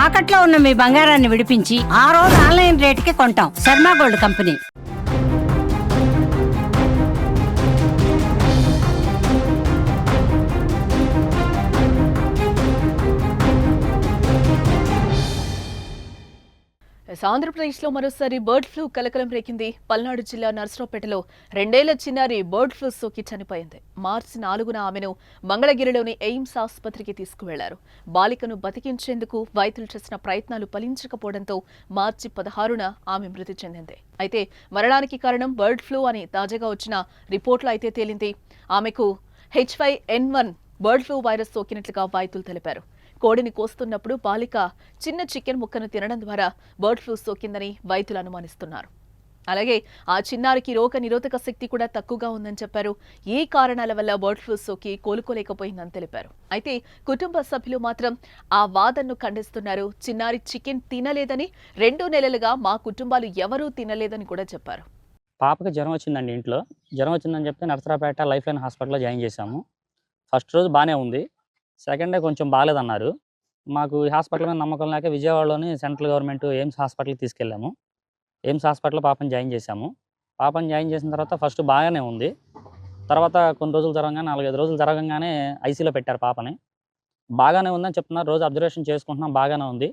తాకట్లో ఉన్న మీ బంగారాన్ని విడిపించి ఆ రోజు ఆన్లైన్ రేటుకి కొంటాం. Sharma gold company. ఆంధ్రప్రదేశ్లో మరోసారి బర్డ్ ఫ్లూ కలకలం రేకింది. పల్నాడు జిల్లా నర్సరావుపేటలో 2 ఏళ్ల చిన్నారి బర్డ్ ఫ్లూ సోకి చనిపోయింది. మార్చి 4న ఆమెను మంగళగిరిలోని ఎయిమ్స్ ఆసుపత్రికి తీసుకువెళ్లారు. బాలికను బతికించేందుకు వైద్యులు చేసిన ప్రయత్నాలు ఫలించకపోవడంతో మార్చి 16న ఆమె మృతి చెందింది. అయితే మరణానికి కారణం బర్డ్ ఫ్లూ అని తాజాగా వచ్చిన రిపోర్టులో అయితే తేలింది. ఆమెకు H5N1 బర్డ్ ఫ్లూ వైరస్ సోకినట్లుగా వైద్యులు తెలిపారు. కోడిని కోస్తున్నప్పుడు బాలిక చిన్న చికెన్ ముక్కను తినడం ద్వారా బర్డ్ ఫ్లూ సోకిందని వైద్యులు అనుమానిస్తున్నారు. అలాగే ఆ చిన్నారికి రోగ నిరోధక శక్తి కూడా తక్కువగా ఉందని చెప్పారు. ఈ కారణాల వల్ల బర్డ్ ఫ్లూ సోకి కోలుకోలేకపోయిందని తెలిపారు. అయితే కుటుంబ సభ్యులు మాత్రం ఆ వాదనను ఖండిస్తున్నారు. చిన్నారి చికెన్ తినలేదని, 2 నెలలుగా మా కుటుంబాలు ఎవరూ తినలేదని కూడా చెప్పారు. పాపకి జ్వరం వచ్చిందండి. ఇంట్లో జ్వరం వచ్చిందని చెప్తే నర్సరావుపేట లైఫ్ లైన్ హాస్పిటల్లో జాయిన్ చేశాము. ఫస్ట్ రోజు బాగానే ఉంది. సెకండ్ డే కొంచెం బాగాలేదన్నారు. మాకు ఈ హాస్పిటల్ మీద నమ్మకం లేక విజయవాడలోని సెంట్రల్ గవర్నమెంట్ ఎయిమ్స్ హాస్పిటల్కి తీసుకెళ్ళాము. ఎయిమ్స్ హాస్పిటల్లో పాపని జాయిన్ చేశాము. పాపని జాయిన్ చేసిన తర్వాత ఫస్ట్ బాగానే ఉంది. తర్వాత కొన్ని రోజులు జరగగానే 4-5 రోజులు జరగగానే ఐసీలో పెట్టారు పాపని. బాగానే ఉందని చెప్తున్నారు. రోజు అబ్జర్వేషన్ చేసుకుంటున్నాం, బాగానే ఉంది.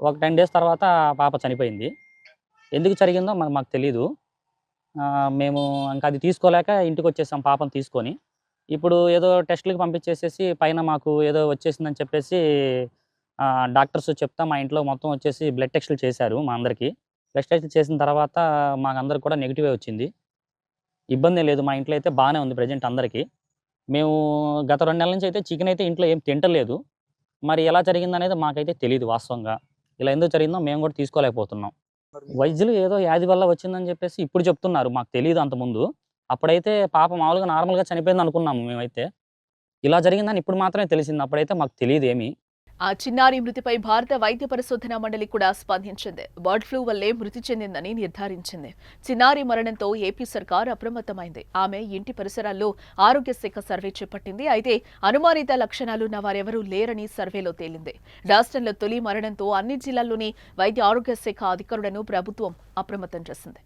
ఒక 10 డేస్ తర్వాత పాప చనిపోయింది. ఎందుకు జరిగిందో మాకు తెలీదు. మేము ఇంకా అది తీసుకోలేక ఇంటికి వచ్చేసాం పాపను తీసుకొని. ఇప్పుడు ఏదో టెస్టులకి పంపించేసేసి పైన మాకు ఏదో వచ్చేసిందని చెప్పేసి డాక్టర్స్ చెప్తా మా ఇంట్లో మొత్తం వచ్చేసి బ్లడ్ టెస్టులు చేశారు మా అందరికీ. బ్లడ్ టెస్టులు చేసిన తర్వాత మాకందరికి కూడా నెగిటివే వచ్చింది. ఇబ్బంది లేదు. మా ఇంట్లో అయితే బాగానే ఉంది ప్రజెంట్ అందరికీ. మేము గత 2 నెలల నుంచి అయితే చికెన్ అయితే ఇంట్లో ఏం తింటలేదు. మరి ఎలా జరిగిందనేది మాకైతే తెలియదు వాస్తవంగా. ఇలా ఎందుకు జరిగిందో మేము కూడా తీసుకోలేకపోతున్నాం. వైద్యులు ఏదో వ్యాధి వల్ల వచ్చిందని చెప్పేసి ఇప్పుడు చెప్తున్నారు. మాకు తెలియదు అంతకుముందు. అప్పుడైతే పాప మామూలుగా నార్మల్గా చనిపోయింది అనుకున్నాము మేమైతే. ఇలా జరిగిందని ఇప్పుడు మాత్రమే తెలిసింది. అప్పుడైతే మాకు తెలియదు ఏమీ. ఆ చిన్నారి మృతిపై భారత వైద్య పరిశోధన మండలి కూడా స్పందించింది. బర్డ్ ఫ్లూ వల్లే మృతి చెందిందని నిర్ధారించింది. చిన్నారి మరణంతో ఏపీ సర్కార్ అప్రమత్తమైంది. ఆమె ఇంటి పరిసరాల్లో ఆరోగ్య శాఖ సర్వే చేపట్టింది. అయితే అనుమానిత లక్షణాలున్న వారెవరూ లేరని సర్వేలో తేలింది. రాష్ట్రంలో తొలి మరణంతో అన్ని జిల్లాల్లోని వైద్య ఆరోగ్య శాఖ అధికారులను ప్రభుత్వం అప్రమత్తం చేసింది.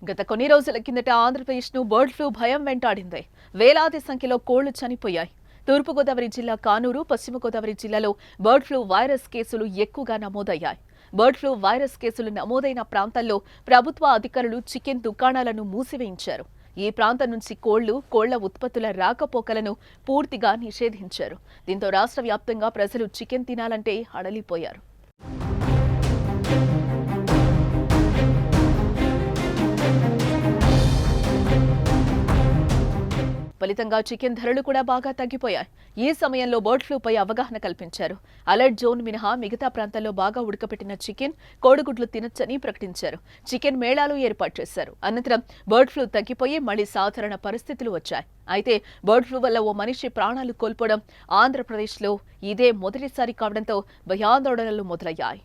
గత కొన్ని రోజుల కిందట ఆంధ్రప్రదేశ్ను బర్డ్ ఫ్లూ భయం వెంటాడింది. వేలాది సంఖ్యలో కోళ్లు చనిపోయాయి. తూర్పుగోదావరి జిల్లా కానూరు, పశ్చిమ గోదావరి జిల్లాలో బర్డ్ ఫ్లూ వైరస్ కేసులు ఎక్కువగా నమోదయ్యాయి. బర్డ్ ఫ్లూ వైరస్ కేసులు నమోదైన ప్రాంతాల్లో ప్రభుత్వ అధికారులు చికెన్ దుకాణాలను మూసివేయించారు. ఈ ప్రాంతం నుంచి కోళ్ల ఉత్పత్తుల రాకపోకలను పూర్తిగా నిషేధించారు. దీంతో రాష్ట్ర వ్యాప్తంగా ప్రజలు చికెన్ తినాలంటే హడలిపోయారు. ఫలితంగా చికెన్ ధరలు కూడా బాగా తగ్గిపోయాయి. ఈ సమయంలో బర్డ్ ఫ్లూపై అవగాహన కల్పించారు. అలర్ట్ జోన్ మినహా మిగతా ప్రాంతాల్లో బాగా ఉడకపెట్టిన చికెన్, కోడిగుడ్లు తినొచ్చని ప్రకటించారు. చికెన్ మేళాలు ఏర్పాటు చేశారు. అనంతరం బర్డ్ ఫ్లూ తగ్గిపోయి మళ్లీ సాధారణ పరిస్థితులు వచ్చాయి. అయితే బర్డ్ ఫ్లూ వల్ల ఓ మనిషి ప్రాణాలు కోల్పోవడం ఆంధ్రప్రదేశ్లో ఇదే మొదటిసారి కావడంతో భయాందోళనలు మొదలయ్యాయి.